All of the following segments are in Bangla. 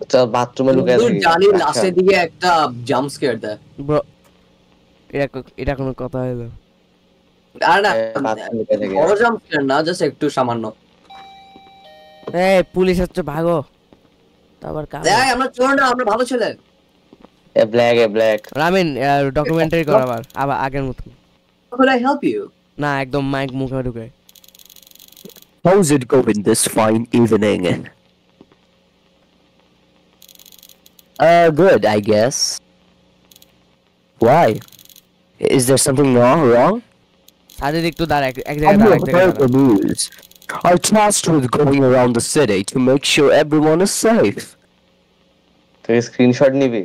তো বাথরুমে লুকিয়ে দূর থাকি জানি আচ্ছা লাস্টের দিকে একটা জাম্প স্কেয়ার দেয়। ব্রো এটা কোনো কথা হলো? আর না বাথরুমে লুকিয়ে থাকি বড় জাম্প স্কেয়ার না, জাস্ট একটু সামান্য। এই পুলিশ হচ্ছে, ভাগো। তারপর এই আমরা চোর না, আমরা ভালো ছেলে। এ ব্ল্যাক রামিন ডকুমেন্টারি কর আবার আবার আগের মতো। How could I help you? না একদম মাইক মুখে ঢুকে। How's it going this fine evening? Good, I guess. Why? Is there something wrong? Sajid একটু দাঁড়া, এক Have জায়গায় you দাঁড়া, এক জায়গায় heard the দাঁড়া। news? Are tasked with going around the city to make sure everyone is safe. তুই স্ক্রিনশট নিবি?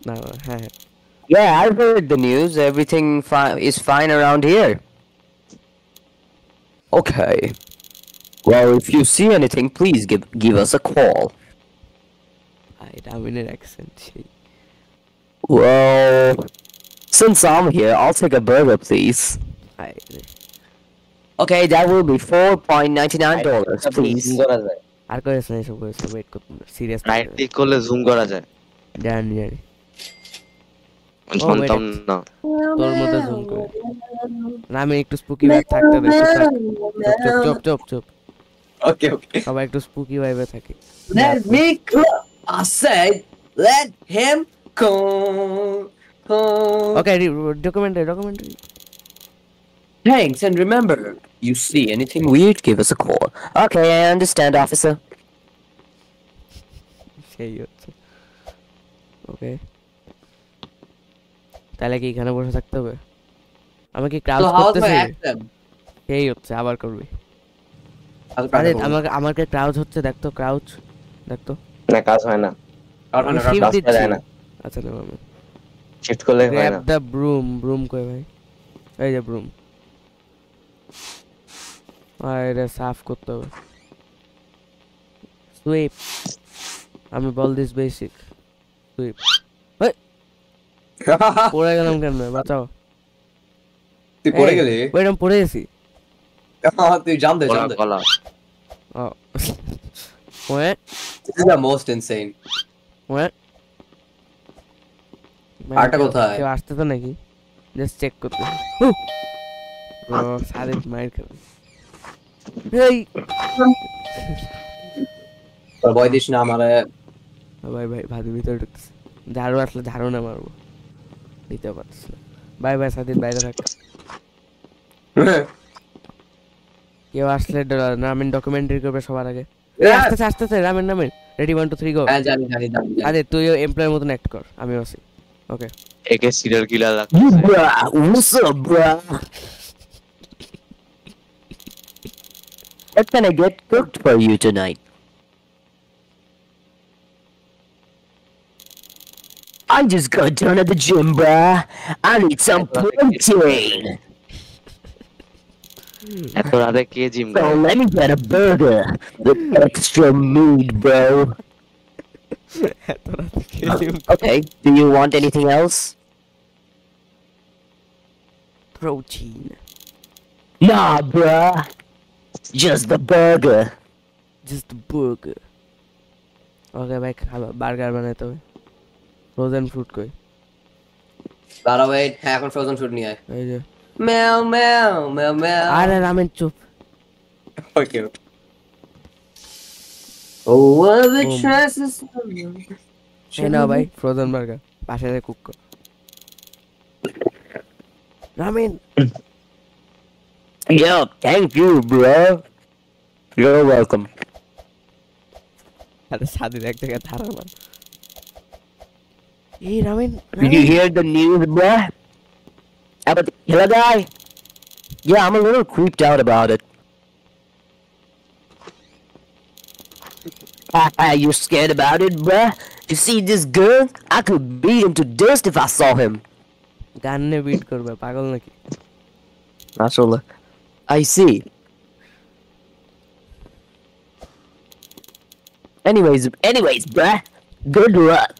না হ্যাঁ হ্যাঁ। Yeah, I've heard the news. Everything is fine around here. Okay. Well, if you see anything, please give us a call. রামিনের অ্যাকসেন্ট সেই। Well, since I'm here, I'll take a burger, please. Okay, that will be $4.99, please. Zoom করা যায়, আর করেছ না এসব করেছ, ওয়েট করতে সিরিয়াস রাইট ক্লিক করলে জুম করা যায়। জানি জানি জানতাম না। তোর মতো জুম করে। রামিন একটু স্পুকি ভাইব থাকতে দে, চুপ চুপ চুপ চুপ। Okay, okay. সবাই একটু স্পুকি ভাইবে থাকে। Let me go. I said, let him go. Okay documentary. Thanks, and remember, you see anything weird, give us a call. Okay, I understand, officer. সেই হচ্ছে। ওকে তাহলে কি এখানে বসে থাকতে হবে? আমি কি ক্রাউচ So how's my করতেছি? accent? সেই হচ্ছে, আবার করবি। I'll আরে practice. আমাকে ক্রাউচ হচ্ছে, দেখতো ক্রাউচ দেখতো। না কাজ হয় না, আমি I'll শিফট কাজ করা দিচ্ছি। যায় না, আচ্ছা না মামা, শিফট করলে হয় গ্র্যাব না। দ্য ব্রুম কই ভাই? এই যে ব্রুম। আর এটা সাফ করতে হবে। সুইপ, আমি বল দিস বেসিক সুইপ। পড়ে গেলাম কেন? বাঁচাও। তুই পড়ে গেলি? ওই আমি পড়ে গেছি। তুই জাম দে। কলা ও ওয়ে This is the most insane. ওয়ে আরেকটা কোথায়? কেউ আসতে তো নাকি? জাস্ট চেক করতে। ব্রো সাদিক মাইর খাবে। এই তোর ভয় দিস না আমারে। ভাই ভাবি ভিতরে ঢুকতেছে। ঝাড়ু আসলে ঝাড়ু না মারবো, দিতে পারছিস না। বাই সাদিক বাইরে থাক। কেউ আসলে রামিন ডকুমেন্টারি করবে সবার আগে। আসতেছে রামিন রেডি 1 2 3 গো। হ্যাঁ জানি। আরে তুইও এমপ্লয়ের মতন অ্যাক্ট কর, আমিও আছি। ওকে একে সিরিয়াল কিলার লাগছে। Bruh, what's up, bruh? What can I get cooked for you tonight? I just got done at the gym, bruh. I need some protein. এত রাতে কে জিম So করে? let me get a burger with extra meat, bro. Okay, do you want anything else? Protein. Nah, bruh. Just the burger. Just burger. Okay ভাই খাবো, বার্গার বানাইতে হবে। ফ্রোজেন ফ্রুট কই? দাঁড়া ওয়েট, হ্যাঁ এখন ফ্রোজেন ফুড নিয়ে আয়। এই যে ম্যাও ম্যাও। আরে রামেন চুপ। Okay. Oh, what the Boom. chances? এই নাও ভাই ফ্রোজেন বার্গার, পাশে কুক কর। Ramen Yo, thank you, bro. You're welcome. আরে সাদির এক জায়গায় ধারালাম। এই ramen Did you hear the news, bruh? About the killer guy? Yeah, I'm a little creeped out about it. You scared about it, bruh? You see this girl? I could beat him to dust if I saw him. গান্নে বিট করবে, পাগল নাকি? Mashallah. I see. Anyways, bruh. Good luck.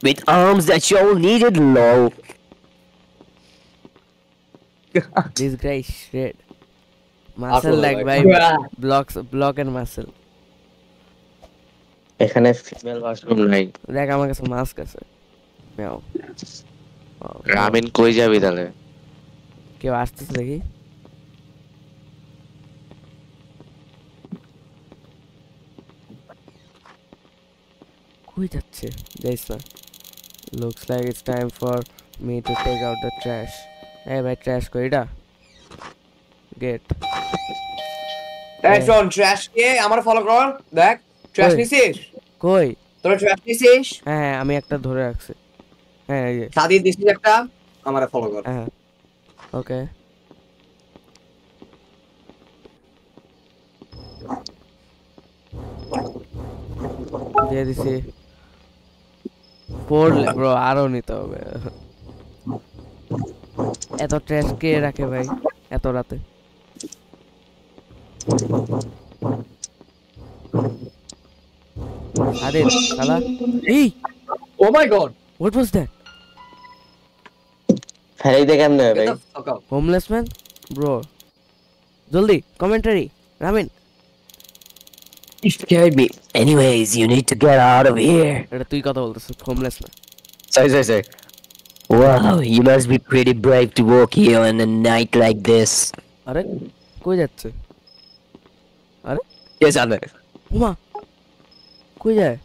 With arms that y'all needed low. This guy is shred. Muscle like by block and muscle. এখানে ফিমেল ওয়াশরুম নাই। দেখ আমার কাছে মাস্ক আছে। মেও রামিন কই যাবি তাহলে? কেউ আসতেছে দেখি। কই যাচ্ছে? যাইস না। Looks like it's time for me to take out the trash. এই ভাই ট্র্যাশ কই এটা? গেট। এই শোন, ট্র্যাশ কে আমার ফলো কর। দেখ ট্র্যাশ কই? নিছিস? কই? তোরা ট্র্যাশ নিছিস? হ্যাঁ হ্যাঁ, আমি একটা ধরে রাখছি। হ্যাঁ এই যে। সাদি দিছিস একটা, আমারে ফলো কর। হ্যাঁ ওকে। দিয়ে দিছি। পড়লে ব্রো আরো নিতে হবে। এত ট্র্যাশ কে রাখে ভাই এত রাতে? আরে শালা, এই ও মাই গড, what was that? ফেলাই দে কেমনে গেট ভাই? The fuck out. Homeless man bro, জলদি commentary Ramin. You scared me. Anyways, you need to get out of here. এটা তুই কথা বলতেছিস, homeless man. Sorry. Wow, you must be pretty brave to walk here on a night like this. আরে কই যাচ্ছে? আরে Yes, Andre. উমা কই যায়?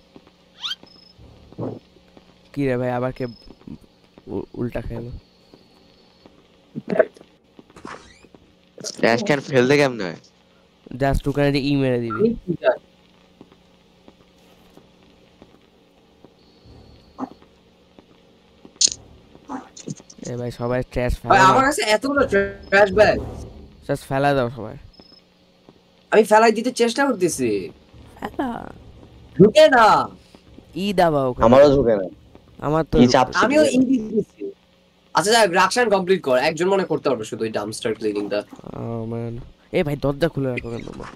কি রে ভাই, আবার কে উল্টা খেলো? ট্র্যাশ ক্যান ফেল দে কেমনে? জাস্ট ওখানে ই মেরে দিবি। এ ভাই সবাই ট্র্যাশ ভাই ফেলা আমার দাও, কাছে এতগুলো ট্র্যাশ ব্যাগ, জাস্ট ফেলা দাও সবাই। আমি ফেলাই দিতে চেষ্টা করতেছি, ফেলা ঢুকে না। ই দাবাও ওখানে। আমারও ঢুকে না। আমার তো কি চাপ? আমিও ইন্দি দিতেছি। আচ্ছা যাক, রাকশান কমপ্লিট কর, একজন মনে করতে পারবে শুধু ওই ডাম্পস্টার ক্লিনিংটা। ম্যান। এ ভাই দরজা খুলে রাখো কেন তোমরা?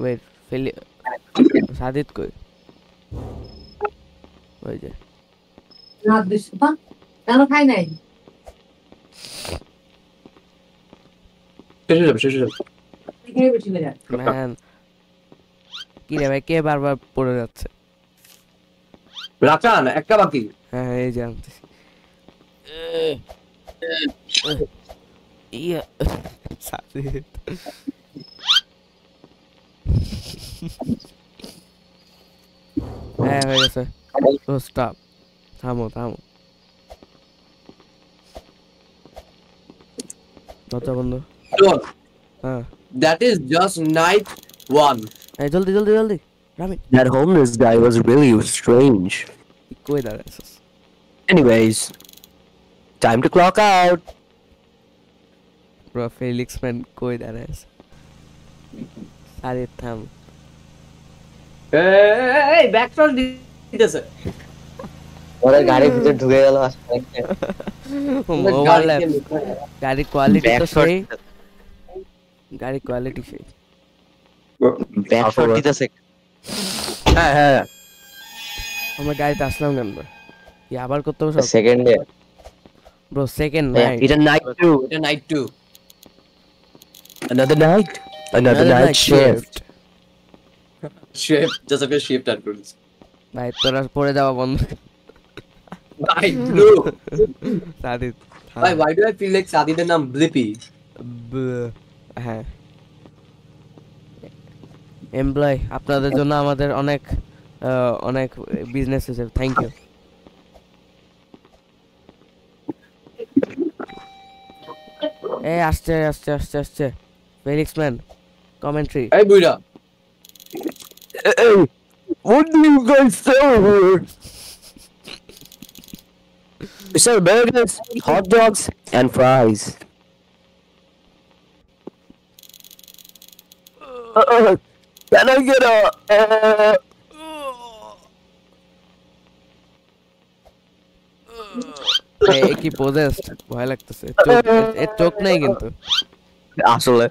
ওয়েট ফেলি সাদিত কই? ওই যে রাত দিস বা কেন খাই নাই শেষ হয়ে যাবে। খেয়ে বসে বেড়া ম্যান। কি রে ভাই, কে বারবার পড়ে যাচ্ছে? রাকশান একটা বাকি। হ্যাঁ এই যে আনতেছি। ইয়া সাদিত। হ্যাঁ হয়ে গেছে। ও স্টপ, থামো। দরজা বন্ধ। Don't. হ্যাঁ That is just night one. এই জলদি Ramin. That homeless guy was really strange. কই দাঁড়াইছিস? Anyways, time to clock out. Bro Felix man কই দাঁড়াইছিস? আরে থাম। এই ব্যাকটল দিতেছে। ওরা গাড়ির ভিতরে ঢুকে গেল আসলে। ওভারল্যাপ। গাড়ি কোয়ালিটি তো সেই, গাড়ি কোয়ালিটি সেই। ব্যাকশট দিতেছে। হ্যাঁ আমরা গাড়িতে আসলাম কেন ভাই? কি আবার করতে হবে সব? সেকেন্ডে bro second night. It's a night two. এটা night 2। Another night shift. Shift just একটা শিফট অ্যাড করেছে। ভাই তোরা পড়ে যাওয়া বন্ধ। Night blue. সাদিত ভাই why do I feel like সাদিদের নাম ব্লিপি? হ্যাঁ এমপ্লয়, আপনাদের জন্য আমাদের অনেক বিজনেস হয়েছে, থ্যাংক ইউ। এই আসছে ফেলিক্স ম্যান কমেন্ট্রি। এই বুইড়া, Hey, what do you guys sell here? We sell burgers, hot dogs, and fries. Can I get a? এই কি পজেসড, ভয় লাগতেছে। এর চোখ নেই কিন্তু Asshole.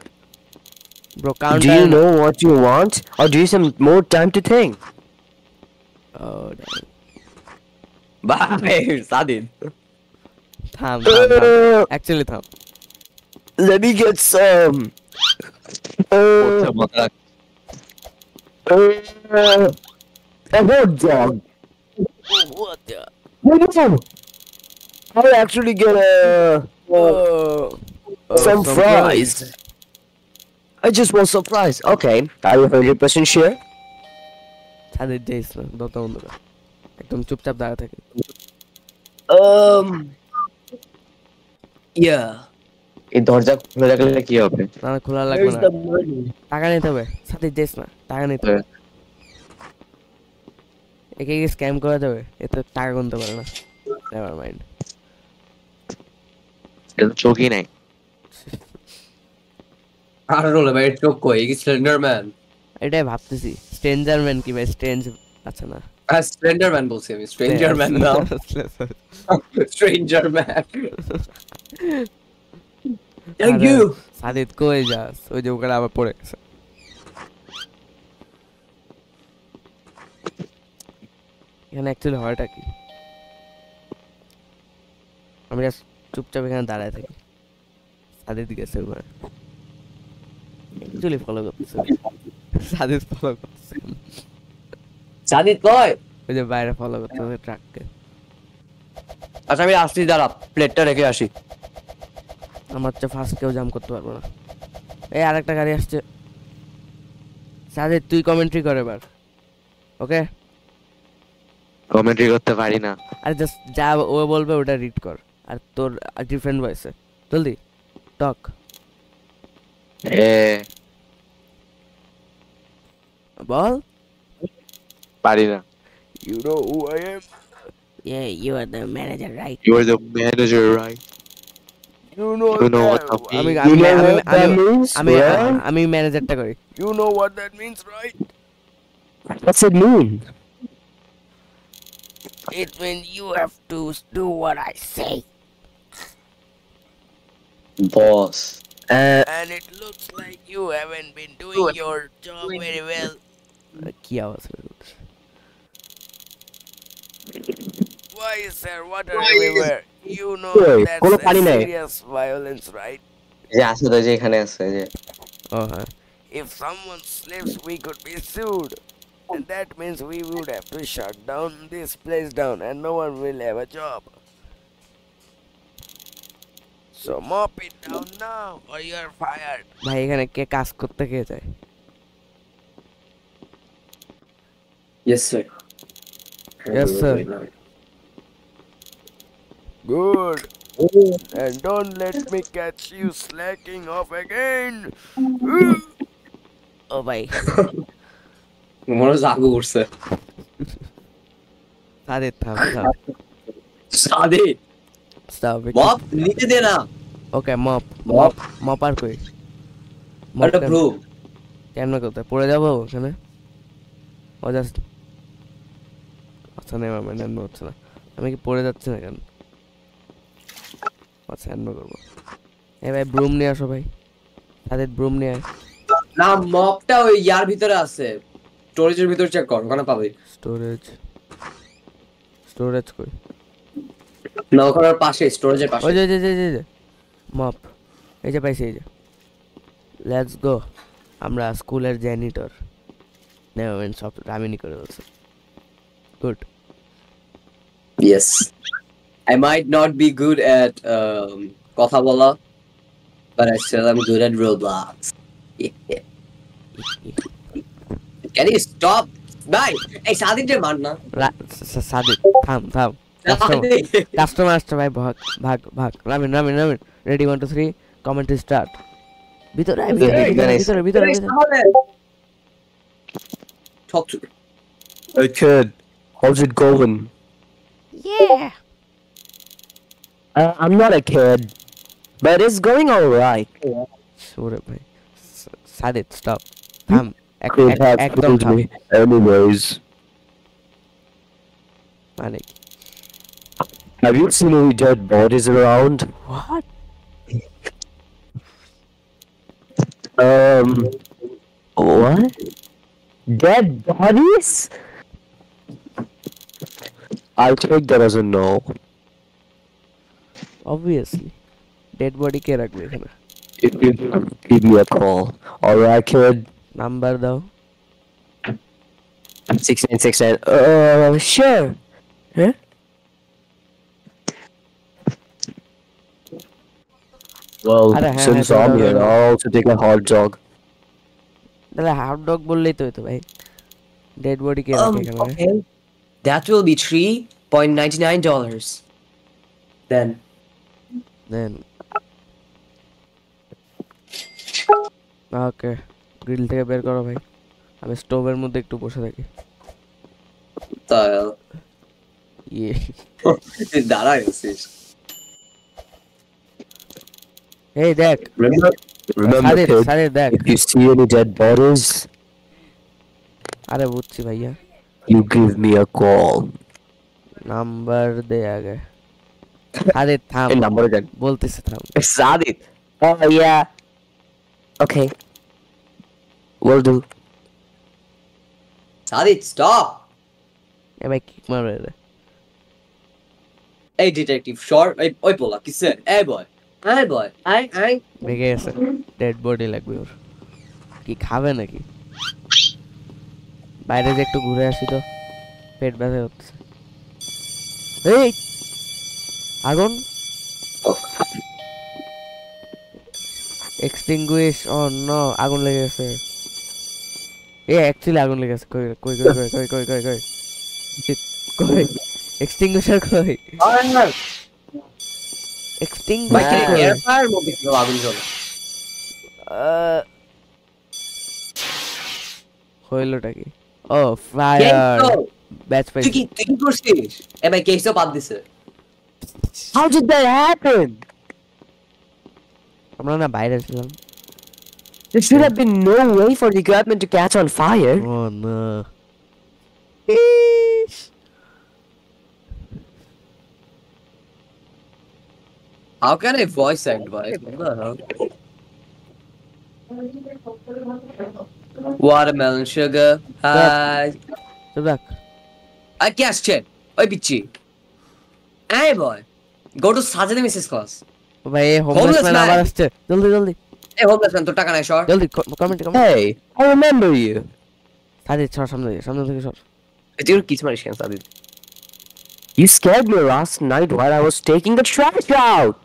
Bro. Do counter you know what you want, or do you some more time to think? ভাই সাদিদ থাম অ্যাকচুয়ালি থাম। Let me get some. পড়তে মজা A hot dog. What the? No. I actually get some fries. I just want some fries. Okay. Are you 100% sure? ছাদের যাইস না দত বন্ধ কর একদম চুপচাপ দাঁড়া থাকে Yeah. এই দরজা খুলে রাখলে কি হবে? না না, খোলা লাগবে Where's না the money? টাকা নিতে হবে ছাদের যাইস না টাকা নিতে হবে একে স্ক্যাম করে দেবে এতে টাকা গুনতে পারে না নেভার মাইন্ড এটা তো চোখই নাই। আর রোলে ভাই চোখ কই কি স্লেন্ডার ম্যান? এটাই ভাবতেছি স্ট্রেঞ্জার ম্যান কি ভাই স্ট্রেঞ্জ আচ্ছা না স্লেন্ডার ম্যান বলছি আমি, স্ট্রেঞ্জার ম্যান না, stranger man. Thank you. Sadit কই যাস ওই যে ওখানে আবার পড়ে গেছে এখানে অ্যাকচুয়ালি হয়টা কি আমি just চুপচাপ এখানে দাঁড়ায় থাকি সাদিত গেছে ওখানে অ্যাকচুয়ালি ফলো করতেছে সাদিত ফলো করতেছে সাদিত কই? ওই যে বাইরে ফলো করতেছে ট্রাককে আচ্ছা আমি আসছি, দাঁড়া প্লেটটা রেখে আসি। আমার তো ফার্স্ট কেউ জাম করতে পারবো না এই আরেকটা গাড়ি আসছে সাদিত তুই কমেন্ট্রি কর এবার ওকে কমেন্ট্রি করতে পারি না। আর জাস্ট যা ও বলবে ওটা রিড কর আর তোর ডিফারেন্ট ভয়েসে জলদি টক এ বল পারি না। You know who I am? Yeah, you are the manager, right? You are the manager, right? You know, You know what that আমি means? You know what that means, আমি right? আমি ম্যানেজারটা করি You know what that means, right? What's it mean? It means you have to do what I say Boss. and it looks like you haven't been doing your job very well. কি আওয়াজ হচ্ছে Why is there water everywhere? You know Hey, that's কোনো a পানি নাই। serious violence, right? যে আছে তো যে এখানে আছে যে Oh, huh. If someone slips, we could be sued. And that means we would have to shut down this place down and no one will have a job. So mop it down now or you're fired. ভাই এখানে কে কাজ করতে কে যায়? Yes sir. Yes, sir. Good. And don't let me catch you slacking off again. Oh ভাই মনে জাগো উঠছে। সাদিত থাম সাদিত স্টপ মপ নিতে দে না। ওকে মপ Mop? মপার কই আরে ব্রো কেমন করতে পড়ে যাবো ওখানে ও জাস্ট আচ্ছা নেই আমার হ্যান্ড হচ্ছে না আমি কি পড়ে যাচ্ছি না কেন আচ্ছা হ্যান্ড করবো এ ভাই ব্রুম নিয়ে আসো ভাই তাদের ব্রুম নিয়ে আয় না, মপটা ওই ইয়ার ভিতরে আছে, স্টোরেজের ভিতরে চেক কর, ওখানে পাবে। স্টোরেজ কই না ওখানের পাশে, স্টোরেজের পাশে। ওই যে মপ এই যে পাইছি এই যে লেটস গো আমরা স্কুলের জ্যানিটর নেবেন সব রামিনি করে বলছে good Yes. I might not be good at কথা বলা, but I still am good at Roblox. Can you stop? Bye. Hey, Sadit যে মার না। সাদিত থাম কাস্টমার আসছে ভাই ভাগ রামিন রেডি 1 2 3 কমেন্ট স্টার্ট ভিতরে Talk to me. Hey kid, how's it going? yeah I'm not a kid, but it's going alright. সরে ভাই সাদিত স্টপ থাম Could have একদম killed থাম me. Anyways, মানে কি? have you seen any dead bodies around? what What? Dead bodies? I'll take that as a no. obviously dead body কে রাখবে এখানে Give me a call. Alright, kid. Number দাও। 6969. Sure. Huh? Well, Are, huh, since huh, I'm no, no, here, no. I'll also take a hot dog. তাহলে হট ডগ বললেই তো হতো ভাই। ডেড বডি কে রাখে এখানে? Okay. That will be $3.99. Then. Then okay, grill থেকে বের করো ভাই। আমি স্টোভের মধ্যে একটু বসে থাকি। তাহলে ইয়ে দাঁড়ায় আছিস। এই দেখ Remember, সারে kid, সারে দেখ। if you see any dead bodies, আরে বুঝছি ভাইয়া, you give me a call. Number দে আগে। আরে থাম, Hey, number again. বলতেছি থাম। Sadit. Oh, yeah. Okay. Will do. Sadit, stop! এ ভাই কিক মারবে রে। Hey, detective, short. Hey, Pola, কিসে? Hey, boy. Hey, boy. Hey. ভেগে গেছে, ডেড বডি লাগবে ওর। কি খাবে নাকি? বাইরে যে একটু ঘুরে আসি তো, পেট ব্যথা হচ্ছে। এই আগুন, এক্সটিংগুইশ। ও নো, আগুন লেগে গেছে। এ অ্যাকচুয়ালি আগুন লেগে গেছে। কই কই কই কই কই কই কই কই কই এক্সটিংগুইশার কই? এক্সটিংগুইশার কই? এয়ার ফায়ার মধ্যে কি আগুন জ্বলে? হইলোটা কি? ও ফায়ার ব্যাচ পাই। তুই কি করছিস? এ ভাই কেসও বাদ দিছে। How did that happen? আমরা না বাইরে ছিলাম। There should have been no way for the equipment to catch on fire. ও না, How can I voice act, boy? What the hell? Watermelon sugar. Hi. চুপ থাক। I guessed it. Oi, bitchy. Hey, boy. Go to Sajid Mrs. class. ও ভাই এই হোমলেস Homeless ম্যান man. আবার আসছে। জলদি জলদি Hey, homeless man, তোর টাকা নাই সর। জলদি comment comment. Hey, I remember you. সাজি সর, সামনে থেকে সামনে থেকে সর। You're kiss my chance, Sadit. You scared me last night while I was taking the trash out.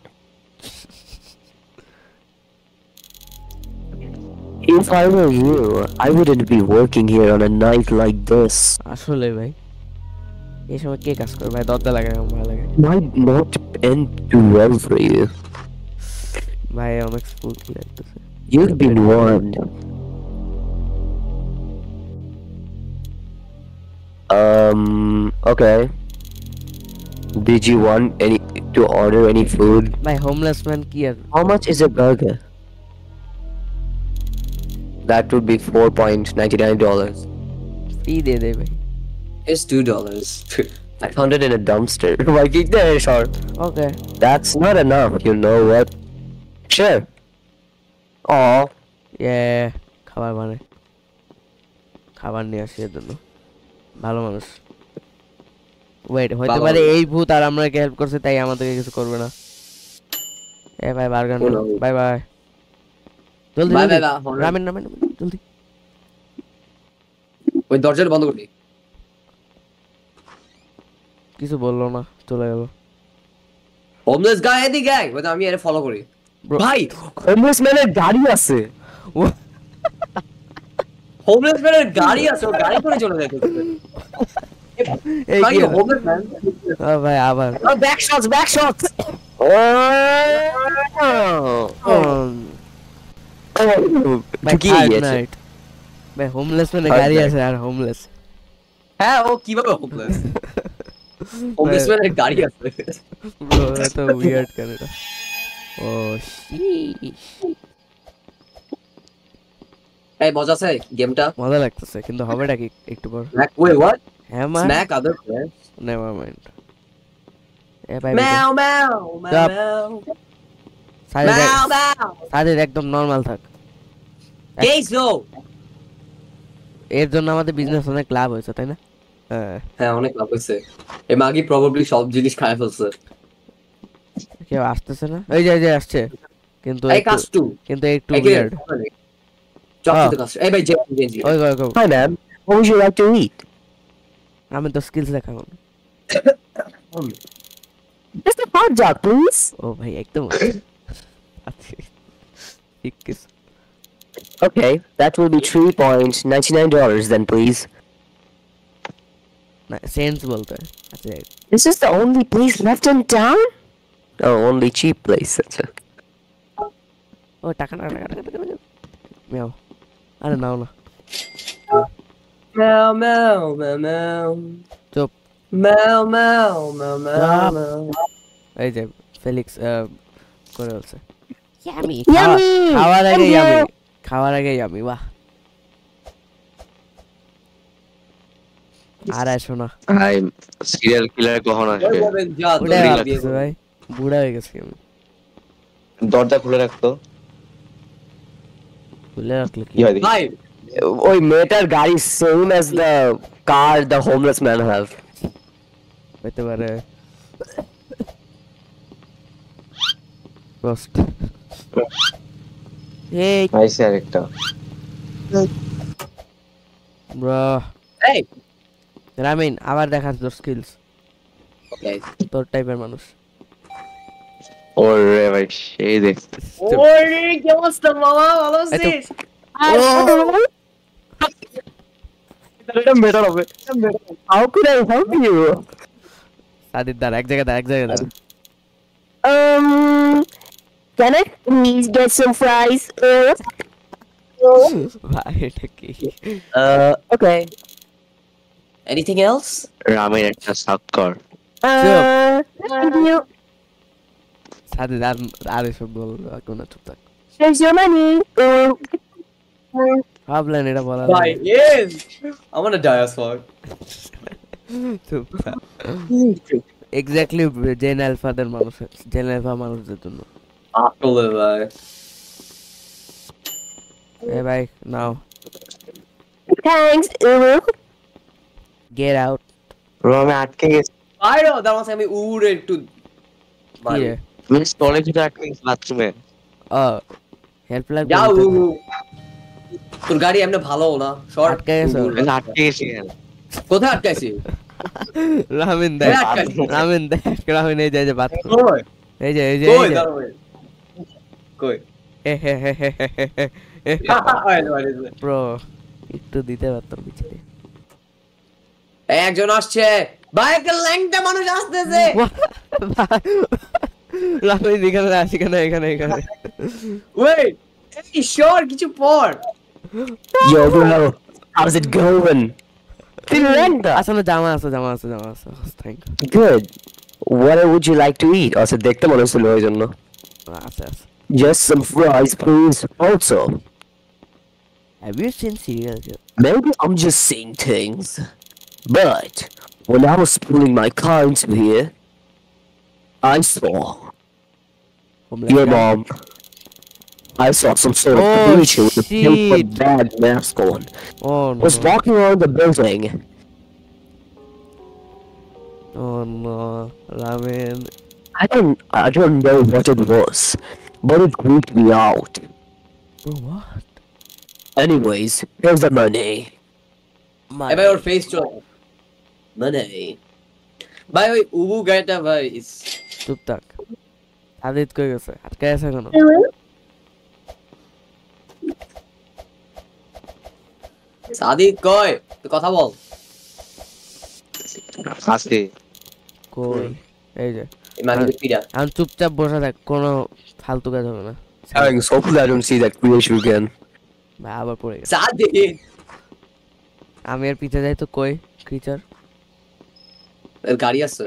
If I were you, I wouldn't be working here on a night like this. আসলে ভাই এই সময় কে কাজ করে ভাই? দরজা লাগে, আমার ভয় লাগে Might not end too well for you. ভাই, অনেক স্পুকি লাগতেছে। You've been warned. Okay. Did you want to order any food? ভাই হোমলেস ম্যান কি আর How much is a burger? That would be $4.99. Free দিয়ে দেয় ভাই। It's $2. I found it in a dumpster. Why keep that short? Okay That's not enough, you know what? Sure. Aw. ইয়ে খাবার মানে খাবার নিয়ে আসি এর জন্য। ভালো মানুষ। ওয়েট, হইতে ভালো পারে মানুষ। এই ভূত আর আমরাকে হেল্প করছে তাই আমাদেরকে কিছু করবে না। এ ভাই burger Who knows? Bye bye. জলদি Bye, জলদি bye, bye. রামেন রামেন জলদি। ওই দরজাটা বন্ধ করবি। কিছু বললো না, চলে গেল। হোমলেস গাই এদিকে আয়, ওই তো আমি এর ফলো করি। Bro. ভাই, Homeless man এর গাড়ি আছে। হোমলেস ম্যানের গাড়ি আছে, ও গাড়ি করে চলে যায়। এই ভাই কি হলো? Homeless man. ও ভাই আবার ব্যাক শটস। ভাই কি থার্ড গিয়েছে? নাইট। ভাই হোমলেস মানে Third গাড়ি night. আছে আর হোমলেস। হ্যাঁ, ও কিভাবে হোমলেস? হোমলেস ম্যানের গাড়ি আছে। ব্রো এত উইয়ার্ড কেন এটা? ও শিট, এই মজা আছে গেমটা। মজা লাগতেছে কিন্তু হবেটা কি একটু পর? ওয়ে হোয়াট? হ্যাঁ মা, smack other players. Never mind. এ ভাই meow meow Stop. Meow side meow meow. Side একদম নরমাল থাক। কেসো। এর জন্য আমাদের বিজনেস অনেক লাভ হয়েছে তাই না? হ্যাঁ, হ্যাঁ, অনেক লাভ হয়েছে। এই মাগি প্রবাবলি সব জিনিস খায় ফেলছে। কেউ আসতেছে না? এই যে আসছে। কিন্তু এই একটু কাস্টু কিন্তু একটু এই weird চকলেট কাস্টু এই ভাই জেঞ্জি ওই গো গো Hi, ma'am. What would you like to eat? আমি তো স্কিলস দেখাবো না। Just a hot dog, please. ও ভাই একদম আচ্ছা ঠিক কিছু Okay, that will be $3.99 then, please. না সেন্স বলতে হয়। আচ্ছা This is the only place left in town? Oh, only cheap place. That's it. ও টাকা না মেও আরে নাও না Meow meow meow meow. চুপ Meow meow meow meow meow. এই যে ফেলিক্স করে বলছে ইয়ামি Yummy! খাওয়ার আগে Thank you. ইয়ামি খাওয়ার আগে ইয়ামি বাহ আর আসো না ভাই সিরিয়াল কিলার কখন ওই আসবে? যাবেন যা বুড়া তোরা হয়ে বিয়ে গেছে করো। ভাই বুড়া হয়ে গেছি আমি দরজা খুলে রাখতো খুলে রাখলে কি কি হয় দেখি? ভাই ওই মেয়েটার গাড়ি same as the car the homeless man have. হইতে পারে রোস্ট এই আইসি আরেকটা ব্রো এই রামিন আবার দেখাস তোর স্কিলস ওকে তোর টাইপের মানুষ ওরে ভাই সেই দেখ ওরে কি অবস্থা মামা ভালো আছিস How could I help you? সাদির দাঁড়া এক জায়গায় দাঁড়া Can I please get some fries? ভাই এটা কি Okay. এনিথিং এলস রামের একটা সাব কর Thank you. সাদির আর এসব বলবো কোন চুপ থাক Here's your money. ভাবলেন এটা বলা ভাই yes I want to die as fuck চুপ থাক এক্স্যাক্টলি জেন আলফাদের মানুষ জেন আলফা মানুষদের জন্য আসলে ভাই এ ভাই নাও Thanks. গেট আউট আমি আটকে গেছি আইরো দাঁড়াও আমি উড়ে একটু কি রে আমি স্টলে যেটা আটকে গেছি বাথরুমে ও হেল্প লাগবে যাও তোর গাড়ি এমনি ভালো না শর্ট আটকে গেছো? আটকে গেছি কেন? কোথায় আটকাইছি রামিন দেখ কোথায় আটকাইছি রামিন দেখ রামিন এই যে বাত কই এই যে কই দাঁড়াও কই হে হে হে হে হে ব্রো একটু দিতে পারতাম পিছনে একজন আসছে ভাই একটা ল্যাংটা মানুষ আসতেছে রামিন এখানে আসি কেন এখানে ওয়েট এই শর্ট কিছু পর Yo, bro. How's it going? Finlanda. আসলে জামা আছে thank Good. What would you like to eat? Also, দেখতে মনে হচ্ছিল ওই জন্য। আছে Just some fries, please. Also, have you seen serial maybe I'm just seeing things, but when I was pulling my car into here, I saw your mom. I saw some sort of Oh, creature with a pink shit. bad mask on. oh Was walking around the building. oh no Ramin I don't know what it was, but it creeped me out. bro what Anyways, here's the money. এবার ওর ফেস চল মানে ভাই ওই উবু গায়টা ভাই চুপ থাক আদিত কই গেছে আটকে আছে কেন সাদিক কই তুই কথা বল আসি কই এই যে ইমাজিন পিডা আমি চুপচাপ বসে থাক কোনো ফালতু কাজ হবে না Thanks, hopefully I don't see that creature again. ভাই আবার পড়ে গেছে সাদিক আমি এর পিছে যাই তো কই ক্রিচার এর গাড়ি আছে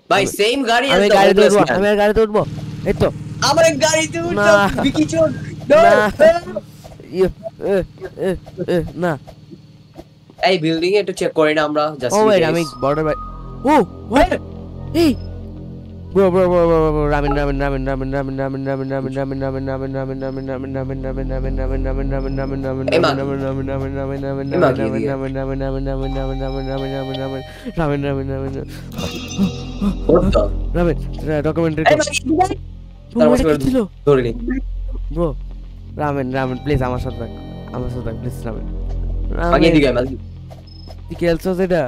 ভাই সেম গাড়ি আমি আছে গাড়িতে উঠবো আমি আর গাড়িতে উঠবো এই তো আমার এক গাড়িতে উঠো না। বিকি চোর না। ইয়ে, এ, এ, এ, না এই বিল্ডিং এ একটু চেক করি না আমরা জাস্ট ও ওয়েট আমি বর্ডার বাই ও ওয়েট এই ব্রো রামিন ডকুমেন্টারি ধরে নি ব্রো রামেন রামেন প্লিজ আমার সাথে থাক প্লিজ রামেন বাকি রামেন এদিকে আয়, বাকি। তুই খেলছস এটা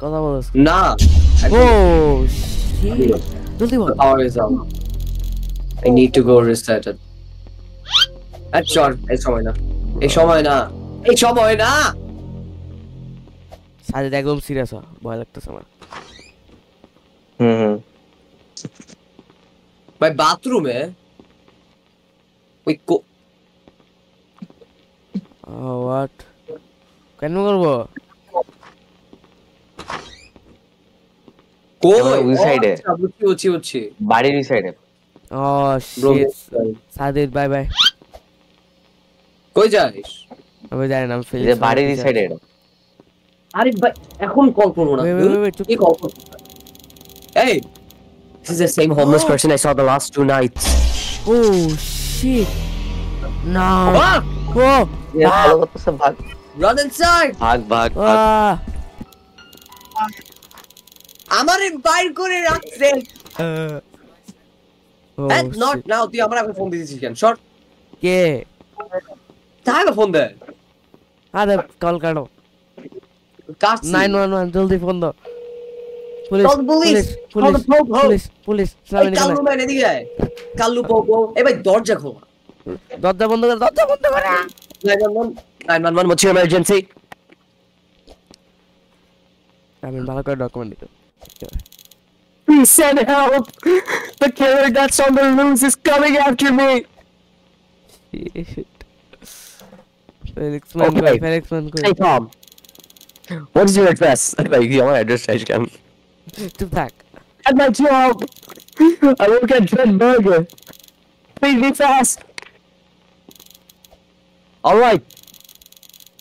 কথা বলছ না ও shit জলদি বল The power is out. I need to go reset it. That's short. এই সময় না সাজেদ একদম সিরিয়াস হ ভয় লাগতেছে আমার হুম ভাই বাথরুমে ওই হোয়াট কেন করবো ওই side এ। বুঝছি বাড়ির ওই সাইডে ও Bro, shit Sajed bye bye কই যাস? আমি জানি না আমি ফেল যে বাড়ির ওই সাইডে এটা আরে ভাই এখন কল করবো না চুপ কি কল করবো? এই This is the same homeless person I saw the last 2 nights. ও শিট না Ah! ও ভালো করতেছে ভাগ run inside! ভাগ আমারে বাইর করে রাখছে not now তুই আমার এখন ফোন দিছিস কেন শর্ট কে তাই ফোন দে আরে কল কাটো কাটছি 911 জলদি ফোন দাও police Call the police! Call the police police এই কাল্লু ম্যান এদিকে আয় কাল্লু পোপো এই ভাই দরজা খোল দরজা বন্ধ কর 911 What's your emergency? আমি ভালো করে ডকুমেন্ট দিতে Please send help! The killer that's on the loose is coming after me! Felix man Okay. Felix man কই Hey Tom, what is your address? Like, you want address change can. চুপ থাক At my job! I work at Dread Burger. Please be fast! Alright.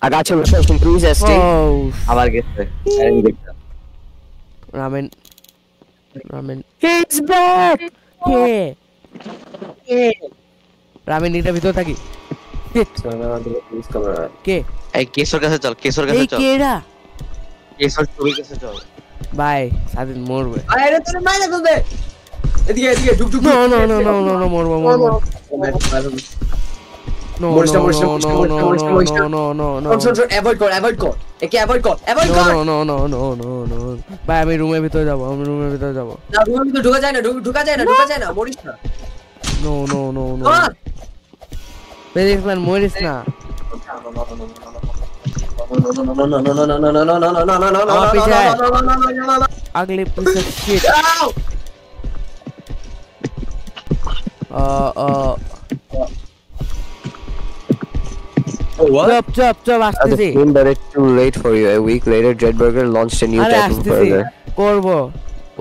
I got your location, please, ST. ও আবার গেছে আমি দেখলাম রামেন রামেন He's back! কে রামেন এটা ভিতর থাকি Shit, কে এই কেশর কাছে চল এই কেডা কেশর ছবির কাছে চল বাই সাদিন মরবে আরে তোর মাইনা ফেল দে এদিকে ঢুক no no no no no no মরবো নো মরিস না, নো মরিস না, নো মরিস না, নো মরিস না, মরিস না, নো নো নো শোন অ্যাভয়েড কর একে অ্যাভয়েড কর no no no no no no ভাই আমি রুমের ভিতরে যাবো না রুমের ভিতরে ঢোকা যায় না মরিস না নো নো নো নো আহ! ফেলিক্স ম্যান মরিস না আমার পিছে আয়। Ugly piece of shit chop As আসতেছি a team, but it's too late for you. A week later, Dread Burger launched a new আরে type of আসতেছি burger. করবো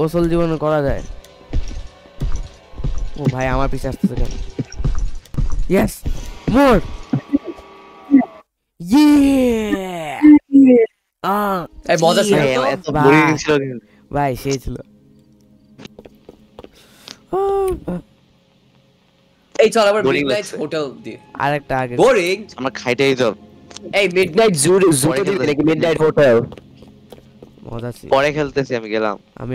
ওসল জীবনে করা যায় ও ভাই আমার পিছে আসতেছে কেন ইয়েস মোর এই মজা ছিল তো? এত বোরিং ছিল কিন্তু ভাই সেই ছিল এই চল আবার Boring মিডনাইট লাগছে। হোটেল দিয়ে আরেকটা আগে বোরিং আমরা খাইতেই তো Hey, Midnight Zoo, What is it? like Midnight Hotel. মজা ছিল পরে খেলতেছি আমি গেলাম আমি